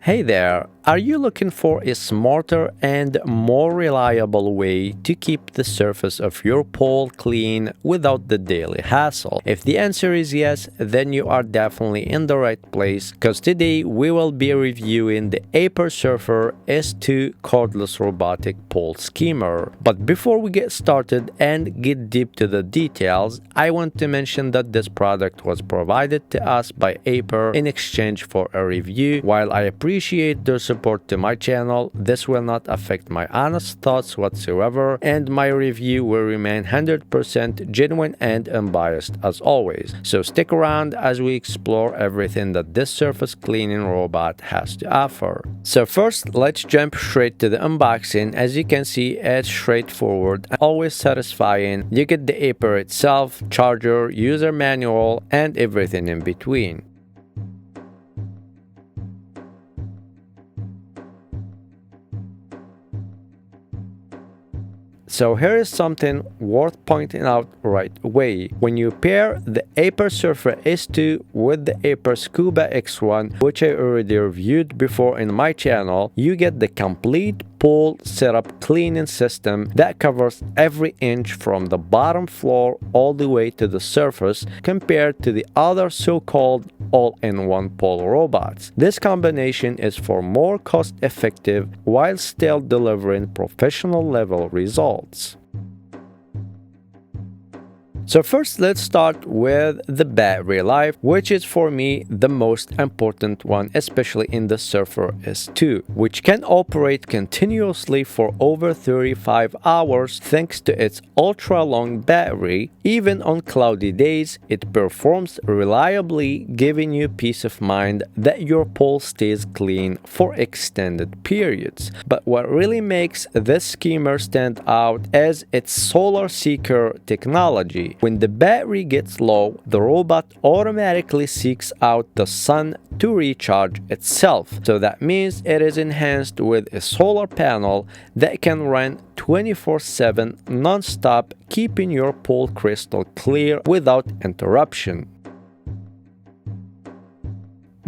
Hey there, are you looking for a smarter and more reliable way to keep the surface of your pole clean without the daily hassle? If the answer is yes, then you are definitely in the right place, because today we will be reviewing the Aiper Surfer S2 cordless robotic pole skimmer. But before we get started and get deep to the details, I want to mention that this product was provided to us by Aiper in exchange for a review. While I appreciate their support to my channel, this will not affect my honest thoughts whatsoever, and my review will remain 100% genuine and unbiased as always. So stick around as we explore everything that this surface cleaning robot has to offer. So first, let's jump straight to the unboxing. As you can see, it's straightforward and always satisfying. You get the Aiper itself, charger, user manual, and everything in between. So here is something worth pointing out right away. When you pair the Aiper Surfer S2 with the Aiper Scuba X1, which I already reviewed before in my channel, you get the complete pole setup cleaning system that covers every inch from the bottom floor all the way to the surface, compared to the other so-called all-in-one pole robots. This combination is for more cost-effective while still delivering professional level results. So first, let's start with the battery life, which is for me the most important one, especially in the Surfer S2, which can operate continuously for over 35 hours thanks to its ultra-long battery. Even on cloudy days, it performs reliably, giving you peace of mind that your pole stays clean for extended periods. But what really makes this skimmer stand out is its solar seeker technology. When the battery gets low, the robot automatically seeks out the sun to recharge itself. So that means it is enhanced with a solar panel that can run 24/7 non-stop, keeping your pole crystal clear without interruption.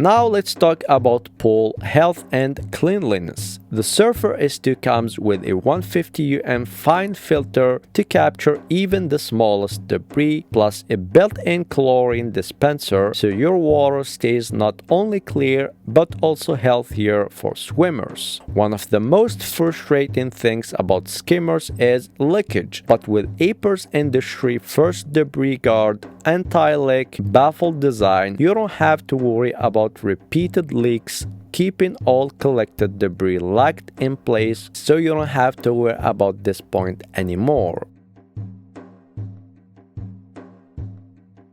Now let's talk about pole health and cleanliness. The Surfer S2 comes with a 150 fine filter to capture even the smallest debris, plus a built-in chlorine dispenser, so your water stays not only clear but also healthier for swimmers. One of the most frustrating things about skimmers is leakage, but with Aiper's industry first debris guard anti-leak baffle design, you don't have to worry about repeated leaks, keeping all collected debris locked in place, so you don't have to worry about this point anymore.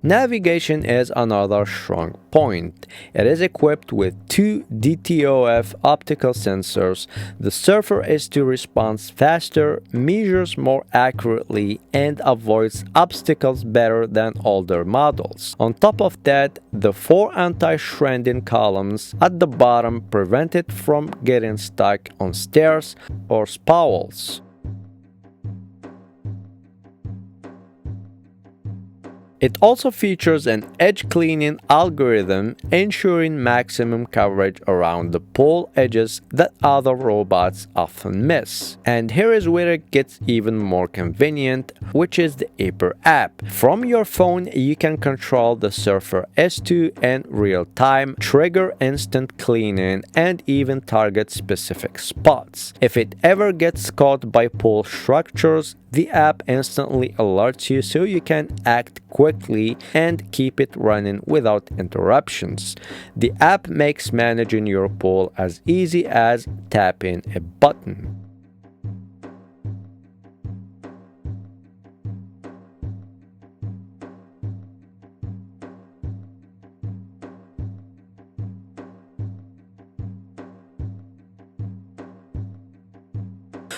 Navigation is another strong point. It is equipped with two DTOF optical sensors. The Surfer S2 responds faster, measures more accurately, and avoids obstacles better than older models. On top of that, the four anti-stranding columns at the bottom prevent it from getting stuck on stairs or spowels. It also features an edge cleaning algorithm, ensuring maximum coverage around the pole edges that other robots often miss. And here is where it gets even more convenient, which is the Aiper app. From your phone, you can control the Surfer S2 in real time, trigger instant cleaning, and even target specific spots. If it ever gets caught by pole structures, the app instantly alerts you so you can act quickly and keep it running without interruptions. The app makes managing your pole as easy as tapping a button.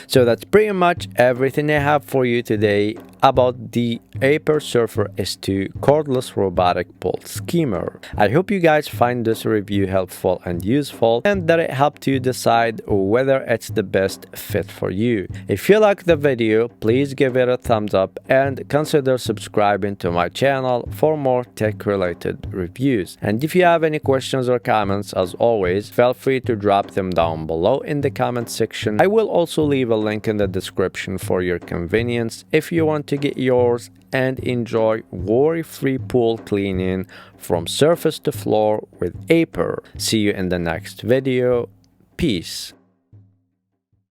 So that's pretty much everything I have for you today. about the Aiper Surfer S2 cordless robotic pool skimmer. I hope you guys find this review helpful and useful, and that it helped you decide whether it's the best fit for you. If you like the video, please give it a thumbs up and consider subscribing to my channel for more tech-related reviews. And if you have any questions or comments, as always, feel free to drop them down below in the comment section. I will also leave a link in the description for your convenience if you want to get yours and enjoy worry-free pool cleaning from surface to floor with Aiper. See you in the next video. Peace.